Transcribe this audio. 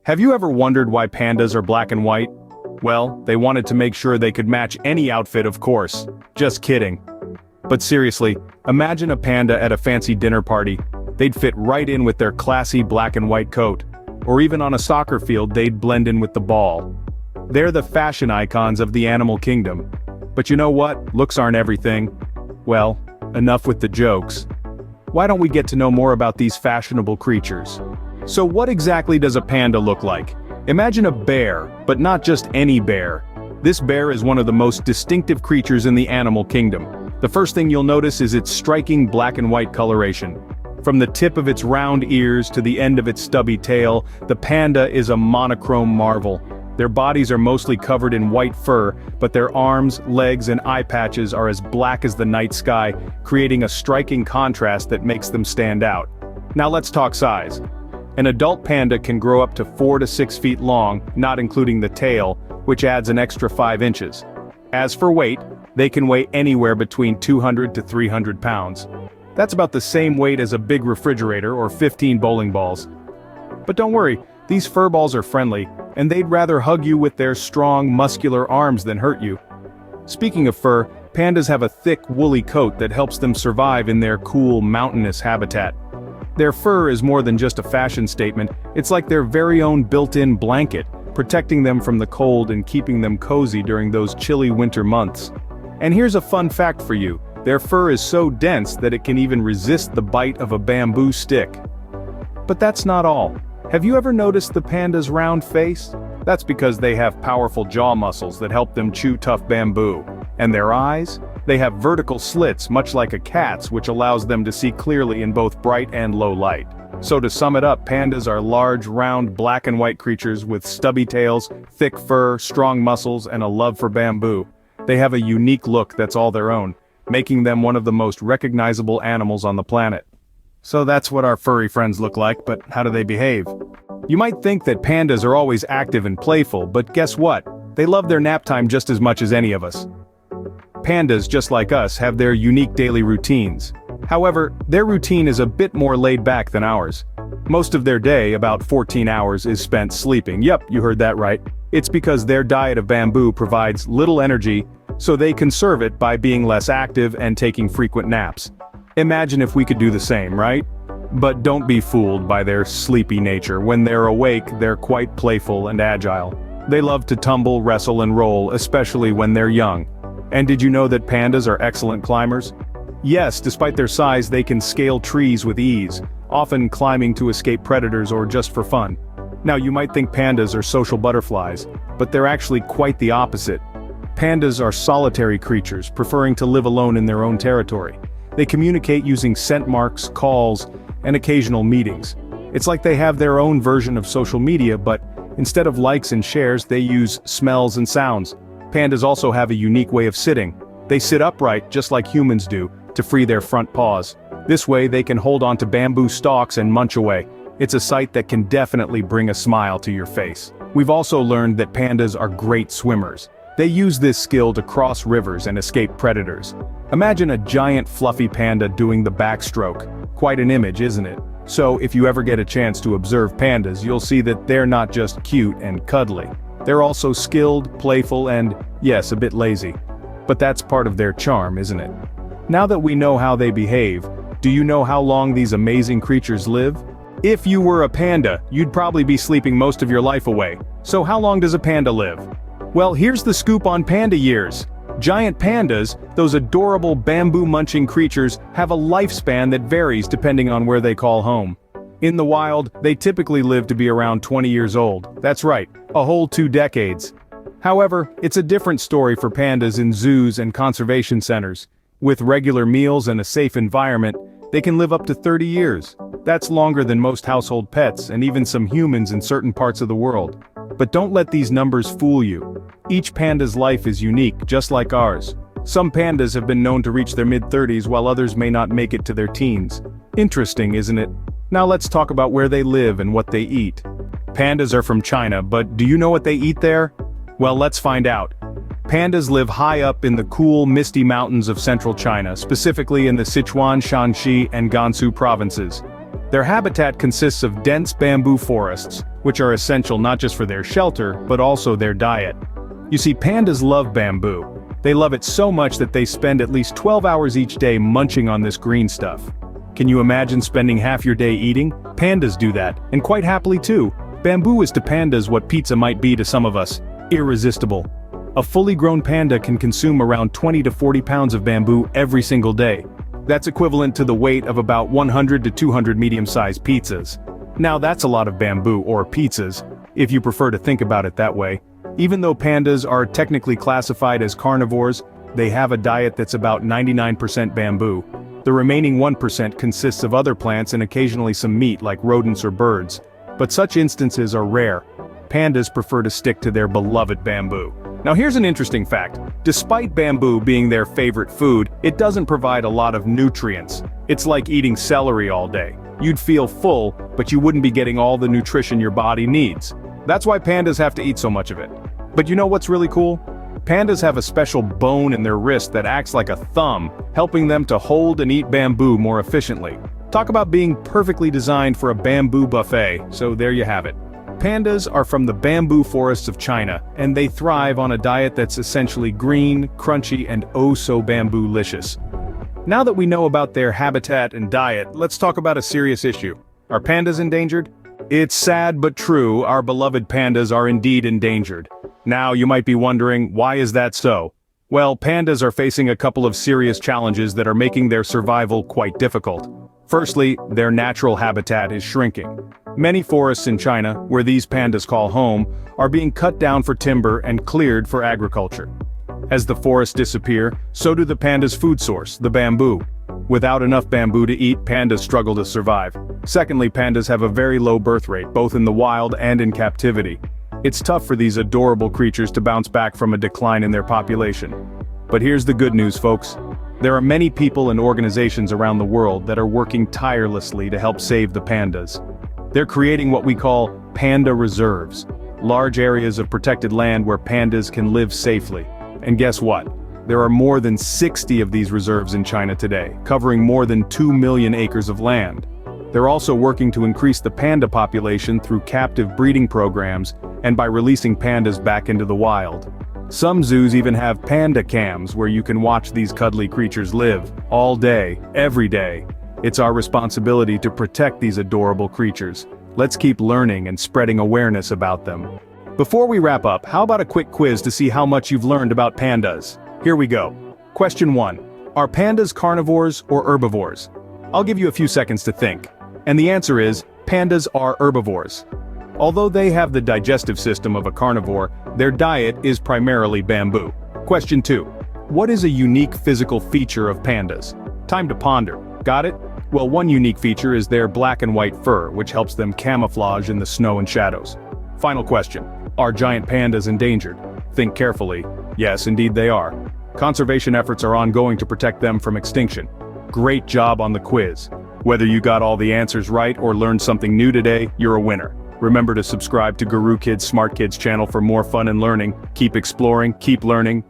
Have you ever wondered why pandas are black and white? Well, they wanted to make sure they could match any outfit, of course. Just kidding. But seriously, imagine a panda at a fancy dinner party. They'd fit right in with their classy black and white coat. Or even on a soccer field, they'd blend in with the ball. They're the fashion icons of the animal kingdom. But you know what? Looks aren't everything. Well, enough with the jokes. Why don't we get to know more about these fashionable creatures? So what exactly does a panda look like? Imagine a bear, but not just any bear. This bear is one of the most distinctive creatures in the animal kingdom. The first thing you'll notice is its striking black and white coloration. From the tip of its round ears to the end of its stubby tail, the panda is a monochrome marvel. Their bodies are mostly covered in white fur, but their arms, legs, and eye patches are as black as the night sky, creating a striking contrast that makes them stand out. Now let's talk size. An adult panda can grow up to 4 to 6 feet long, not including the tail, which adds an extra 5 inches. As for weight, they can weigh anywhere between 200 to 300 pounds. That's about the same weight as a big refrigerator or 15 bowling balls. But don't worry, these fur balls are friendly, and they'd rather hug you with their strong, muscular arms than hurt you. Speaking of fur, pandas have a thick, woolly coat that helps them survive in their cool, mountainous habitat. Their fur is more than just a fashion statement, it's like their very own built-in blanket, protecting them from the cold and keeping them cozy during those chilly winter months. And here's a fun fact for you, their fur is so dense that it can even resist the bite of a bamboo stick. But that's not all. Have you ever noticed the panda's round face? That's because they have powerful jaw muscles that help them chew tough bamboo. And their eyes? They have vertical slits much like a cat's, which allows them to see clearly in both bright and low light. So to sum it up, pandas are large, round, black and white creatures with stubby tails, thick fur, strong muscles, and a love for bamboo. They have a unique look that's all their own, making them one of the most recognizable animals on the planet. So that's what our furry friends look like, but how do they behave? You might think that pandas are always active and playful, but guess what? They love their nap time just as much as any of us. Pandas, just like us, have their unique daily routines. However, their routine is a bit more laid back than ours. Most of their day, about 14 hours, is spent sleeping. Yep, you heard that right. It's because their diet of bamboo provides little energy, so they conserve it by being less active and taking frequent naps. Imagine if we could do the same, right? But don't be fooled by their sleepy nature. When they're awake, they're quite playful and agile. They love to tumble, wrestle, and roll, especially when they're young. And did you know that pandas are excellent climbers? Yes, despite their size, they can scale trees with ease, often climbing to escape predators or just for fun. Now you might think pandas are social butterflies, but they're actually quite the opposite. Pandas are solitary creatures, preferring to live alone in their own territory. They communicate using scent marks, calls, and occasional meetings. It's like they have their own version of social media, but instead of likes and shares, they use smells and sounds. Pandas also have a unique way of sitting. They sit upright, just like humans do, to free their front paws. This way they can hold onto bamboo stalks and munch away. It's a sight that can definitely bring a smile to your face. We've also learned that pandas are great swimmers. They use this skill to cross rivers and escape predators. Imagine a giant fluffy panda doing the backstroke. Quite an image, isn't it? So if you ever get a chance to observe pandas, you'll see that they're not just cute and cuddly. They're also skilled, playful, and, yes, a bit lazy. But that's part of their charm, isn't it? Now that we know how they behave, do you know how long these amazing creatures live? If you were a panda, you'd probably be sleeping most of your life away. So how long does a panda live? Well, here's the scoop on panda years. Giant pandas, those adorable bamboo-munching creatures, have a lifespan that varies depending on where they call home. In the wild, they typically live to be around 20 years old. That's right, a whole 2 decades. However, it's a different story for pandas in zoos and conservation centers. With regular meals and a safe environment, they can live up to 30 years. That's longer than most household pets and even some humans in certain parts of the world. But don't let these numbers fool you. Each panda's life is unique, just like ours. Some pandas have been known to reach their mid-30s while others may not make it to their teens. Interesting, isn't it? Now let's talk about where they live and what they eat. Pandas are from China, but do you know what they eat there? Well, let's find out. Pandas live high up in the cool, misty mountains of central China, specifically in the Sichuan, Shanxi, and Gansu provinces. Their habitat consists of dense bamboo forests, which are essential not just for their shelter, but also their diet. You see, pandas love bamboo. They love it so much that they spend at least 12 hours each day munching on this green stuff. Can you imagine spending half your day eating? Pandas do that, and quite happily too. Bamboo is to pandas what pizza might be to some of us: irresistible. A fully grown panda can consume around 20 to 40 pounds of bamboo every single day. That's equivalent to the weight of about 100 to 200 medium-sized pizzas. Now that's a lot of bamboo, or pizzas, if you prefer to think about it that way. Even though pandas are technically classified as carnivores, they have a diet that's about 99% bamboo. The remaining 1% consists of other plants and occasionally some meat like rodents or birds. But such instances are rare. Pandas prefer to stick to their beloved bamboo. Now here's an interesting fact. Despite bamboo being their favorite food, it doesn't provide a lot of nutrients. It's like eating celery all day. You'd feel full, but you wouldn't be getting all the nutrition your body needs. That's why pandas have to eat so much of it. But you know what's really cool? Pandas have a special bone in their wrist that acts like a thumb, helping them to hold and eat bamboo more efficiently. Talk about being perfectly designed for a bamboo buffet, so there you have it. Pandas are from the bamboo forests of China, and they thrive on a diet that's essentially green, crunchy, and oh so bamboo-licious. Now that we know about their habitat and diet, let's talk about a serious issue. Are pandas endangered? It's sad but true, our beloved pandas are indeed endangered. Now you might be wondering, why is that so? Well, pandas are facing a couple of serious challenges that are making their survival quite difficult. Firstly, their natural habitat is shrinking. Many forests in China, where these pandas call home, are being cut down for timber and cleared for agriculture. As the forests disappear, so do the pandas' food source, the bamboo. Without enough bamboo to eat, pandas struggle to survive. Secondly, pandas have a very low birth rate, both in the wild and in captivity. It's tough for these adorable creatures to bounce back from a decline in their population. But here's the good news, folks. There are many people and organizations around the world that are working tirelessly to help save the pandas. They're creating what we call panda reserves, large areas of protected land where pandas can live safely. And guess what? There are more than 60 of these reserves in China today, covering more than 2 million acres of land. They're also working to increase the panda population through captive breeding programs and by releasing pandas back into the wild. Some zoos even have panda cams where you can watch these cuddly creatures live, all day, every day. It's our responsibility to protect these adorable creatures. Let's keep learning and spreading awareness about them. Before we wrap up, how about a quick quiz to see how much you've learned about pandas? Here we go. Question 1. Are pandas carnivores or herbivores? I'll give you a few seconds to think. And the answer is, pandas are herbivores. Although they have the digestive system of a carnivore, their diet is primarily bamboo. Question 2. What is a unique physical feature of pandas? Time to ponder. Got it? Well, one unique feature is their black and white fur, which helps them camouflage in the snow and shadows. Final question. Are giant pandas endangered? Think carefully. Yes, indeed they are. Conservation efforts are ongoing to protect them from extinction. Great job on the quiz. Whether you got all the answers right or learned something new today, you're a winner. Remember to subscribe to GURUKIDZ Smart Kids channel for more fun and learning. Keep exploring, keep learning.